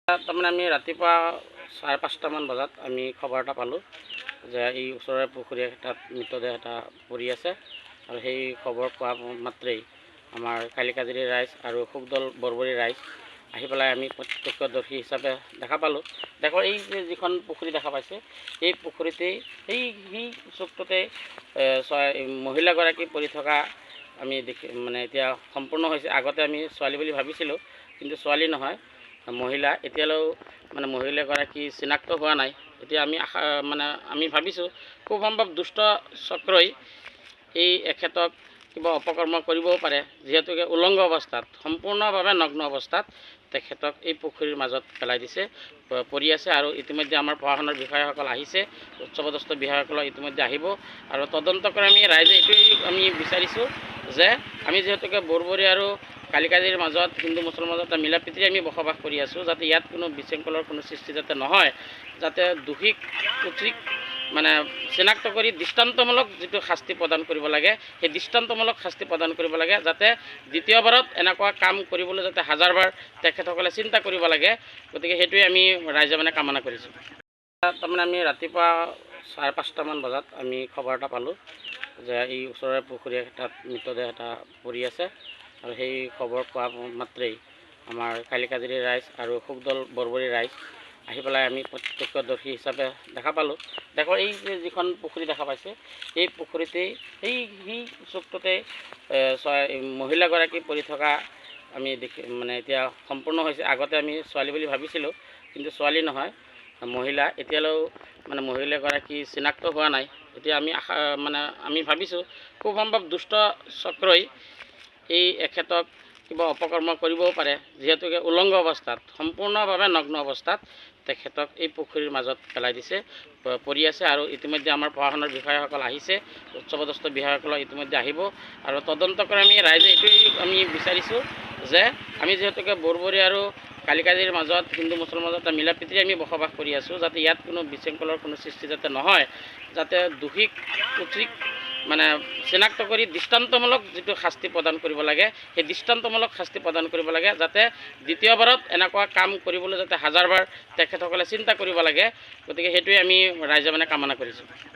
তাৰমানে আমি ৰাতিপুৱা 5:30মান বজাত আমি খবৰ এটা পালোঁ যে এই ওচৰৰে পুখুৰী এটাত মৃতদেহ এটা পৰি আছে। আৰু সেই খবৰ পোৱা মাত্ৰেই আমাৰ কালিকাজিৰি ৰাইজ আৰু সুকদল বৰবৰী ৰাইজ আহি পেলাই আমি প্ৰত্যক্ষদৰ্শী হিচাপে দেখা পালোঁ। দেখো এই যে যিখন পুখুৰী দেখা পাইছে, এই পুখুৰীতেই সেই চুকটোতে মহিলাগৰাকী পৰি থকা আমি মানে এতিয়া সম্পূৰ্ণ হৈছে। আগতে আমি ছোৱালী বুলি ভাবিছিলোঁ, কিন্তু ছোৱালী নহয়, মহিলা। এতিয়ালৈও মানে মহিলাগৰাকী চিনাক্ত হোৱা নাই। এতিয়া আমি ভাবিছোঁ খুব সম্ভৱ দুষ্ট চক্ৰই এই এখেতক কিবা অপকৰ্ম কৰিবও পাৰে, যিহেতুকে উলংগ অৱস্থাত, সম্পূৰ্ণভাৱে নগ্ন অৱস্থাত তেখেতক এই পুখুৰীৰ মাজত পেলাই দিছে, পৰি আছে। আৰু ইতিমধ্যে আমাৰ প্ৰশাসনৰ বিষয়াসকল আহিছে, উচ্চপদস্থ বিষয়াসকল ইতিমধ্যে আহিব আৰু তদন্ত কৰি আমি ৰাইজে এইটোৱেই আমি বিচাৰিছোঁ যে আমি যিহেতুকে বৰবৰী আৰু কালিকাজিৰ মাজত হিন্দু মুছলমানৰ মাজত এটা মিলা প্ৰীতিৰে আমি বসবাস কৰি আছোঁ, যাতে ইয়াত কোনো বিশৃংখলৰ কোনো সৃষ্টি যাতে নহয়, যাতে দোষীক উচিত মানে চিনাক্ত কৰি দৃষ্টান্তমূলক যিটো শাস্তি প্ৰদান কৰিব লাগে, সেই দৃষ্টান্তমূলক শাস্তি প্ৰদান কৰিব লাগে, যাতে দ্বিতীয়বাৰত এনেকুৱা কাম কৰিবলৈ যাতে হাজাৰবাৰ তেখেতসকলে চিন্তা কৰিব লাগে। গতিকে সেইটোৱে আমি ৰাইজে কামনা কৰিছোঁ। তাৰমানে আমি ৰাতিপুৱা 5:30মান বজাত আমি খবৰ এটা পালোঁ যে এই ওচৰৰে পুখুৰী এটাত মৃতদেহ এটা পৰি আছে। আৰু সেই খবৰ পোৱা মাত্ৰেই আমাৰ কালিকাজিৰি ৰাইজ আৰু সুকদল বৰবৰী ৰাইজ আহি পেলাই আমি প্ৰত্যক্ষদৰ্শী হিচাপে দেখা পালোঁ। দেখো এই যে যিখন পুখুৰী দেখা পাইছে, এই পুখুৰীতেই সেই চুকটোতে মহিলাগৰাকী পৰি থকা আমি মানে এতিয়া সম্পূৰ্ণ হৈছে। আগতে আমি ছোৱালী বুলি ভাবিছিলোঁ, কিন্তু ছোৱালী নহয়, মহিলা। এতিয়ালৈও মানে মহিলাগৰাকী চিনাক্ত হোৱা নাই। এতিয়া আমি ভাবিছোঁ খুব সম্ভৱ দুষ্ট চক্ৰই এই এখেতক কিবা অপকৰ্ম কৰিবও পাৰে, যিহেতুকে উলংগ অৱস্থাত, সম্পূৰ্ণভাৱে নগ্ন অৱস্থাত তেখেতক এই পুখুৰীৰ মাজত পেলাই দিছে, পৰি আছে। আৰু ইতিমধ্যে আমাৰ প্ৰশাসনৰ বিষয়াসকল আহিছে, উচ্চপদস্থ বিষয়াসকল ইতিমধ্যে আহিব আৰু তদন্ত কৰি আমি ৰাইজে এইটোৱেই আমি বিচাৰিছোঁ যে আমি যিহেতুকে বৰবৰী আৰু কালিকাজিৰ মাজত হিন্দু মুছলমানৰ মাজত এটা মিলা প্ৰীতিৰে আমি বসবাস কৰি আছোঁ, যাতে ইয়াত কোনো বিশৃংখলৰ কোনো সৃষ্টি যাতে নহয়, যাতে দোষীক উচিত মানে চিনাক্ত কৰি দৃষ্টান্তমূলক যিটো শাস্তি প্ৰদান কৰিব লাগে, সেই দৃষ্টান্তমূলক শাস্তি প্ৰদান কৰিব লাগে, যাতে দ্বিতীয়বাৰত এনেকুৱা কাম কৰিবলৈ যাতে হাজাৰবাৰ তেখেতসকলে চিন্তা কৰিব লাগে। গতিকে সেইটোৱে আমি ৰাইজে কামনা কৰিছোঁ।